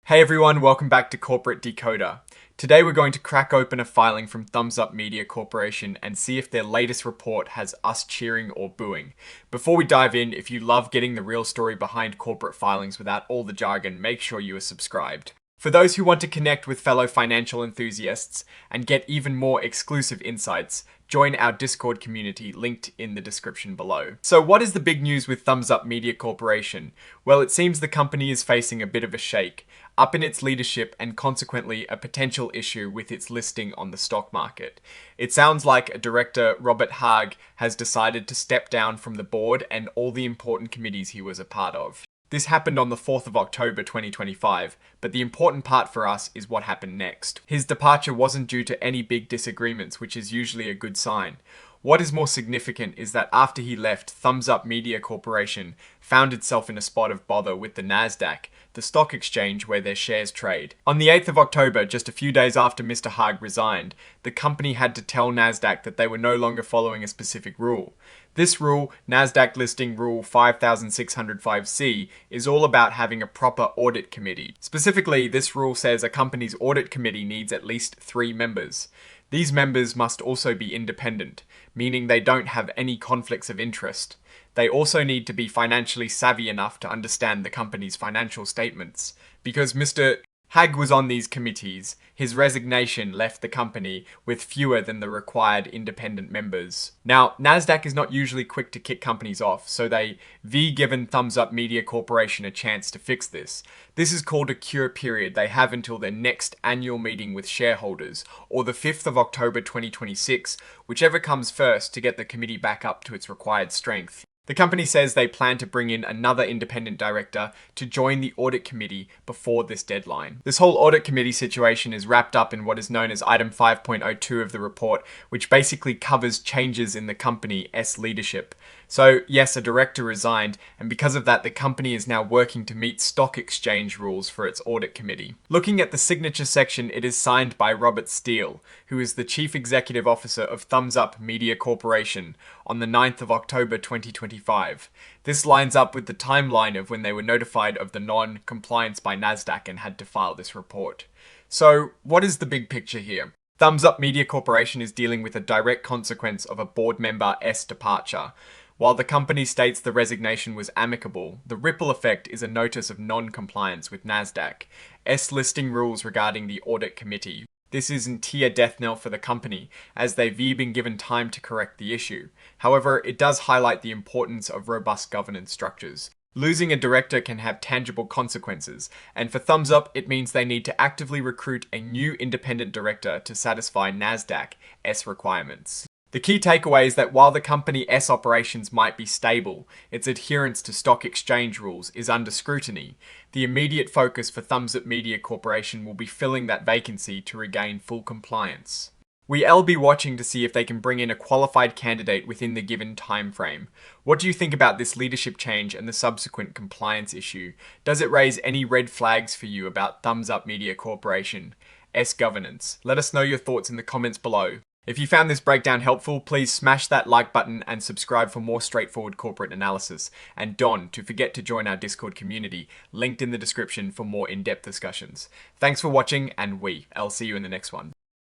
Hey everyone, welcome back to Corporate Decoder. Today we're going to crack open a filing from Thumzup Media Corporation and see if their latest report has us cheering or booing. Before we dive in, if you love getting the real story behind corporate filings without all the jargon, make sure you are subscribed. For those who want to connect with fellow financial enthusiasts and get even more exclusive insights, join our Discord community linked in the description below. So what is the big news with Thumzup Media Corporation? Well, it seems the company is facing a bit of a shake, up in its leadership and consequently a potential issue with its listing on the stock market. It sounds like director Robert Haag has decided to step down from the board and all the important committees he was a part of. This happened on the 4th of October 2025, but the important part for us is what happened next. His departure wasn't due to any big disagreements, which is usually a good sign. What is more significant is that after he left, Thumzup Media Corporation found itself in a spot of bother with the Nasdaq, the stock exchange where their shares trade. On the 8th of October, just a few days after Mr. Haag resigned, the company had to tell Nasdaq that they were no longer following a specific rule. This rule, Nasdaq Listing Rule 5605C, is all about having a proper audit committee. Specifically, this rule says a company's audit committee needs at least 3 members. These members must also be independent, meaning they don't have any conflicts of interest. They also need to be financially savvy enough to understand the company's financial statements. Because Mr. Haag was on these committees, his resignation left the company with fewer than the required independent members. Now, Nasdaq is not usually quick to kick companies off, so they've given Thumzup Media Corporation a chance to fix this. This is called a cure period. They have until their next annual meeting with shareholders, or the 5th of October 2026, whichever comes first, to get the committee back up to its required strength. The company says they plan to bring in another independent director to join the audit committee before this deadline. This whole audit committee situation is wrapped up in what is known as item 5.02 of the report, which basically covers changes in the company's leadership. So yes, a director resigned, and because of that, the company is now working to meet stock exchange rules for its audit committee. Looking at the signature section, it is signed by Robert Steele, who is the Chief Executive Officer of Thumzup Media Corporation, on the 9th of October 2025. This lines up with the timeline of when they were notified of the non-compliance by Nasdaq and had to file this report. So what is the big picture here? Thumzup Media Corporation is dealing with a direct consequence of a board member's departure. While the company states the resignation was amicable, the ripple effect is a notice of non-compliance with Nasdaq's listing rules regarding the audit committee. This is in tier death knell for the company, as they've been given time to correct the issue. However, it does highlight the importance of robust governance structures. Losing a director can have tangible consequences, and for Thumzup, it means they need to actively recruit a new independent director to satisfy Nasdaq's requirements. The key takeaway is that while the company's operations might be stable, its adherence to stock exchange rules is under scrutiny. The immediate focus for Thumzup Media Corporation will be filling that vacancy to regain full compliance. We'll be watching to see if they can bring in a qualified candidate within the given time frame. What do you think about this leadership change and the subsequent compliance issue? Does it raise any red flags for you about Thumzup Media Corporation's governance? Let us know your thoughts in the comments below. If you found this breakdown helpful, please smash that like button and subscribe for more straightforward corporate analysis. And don't forget to join our Discord community, linked in the description for more in-depth discussions. Thanks for watching, and I'll see you in the next one.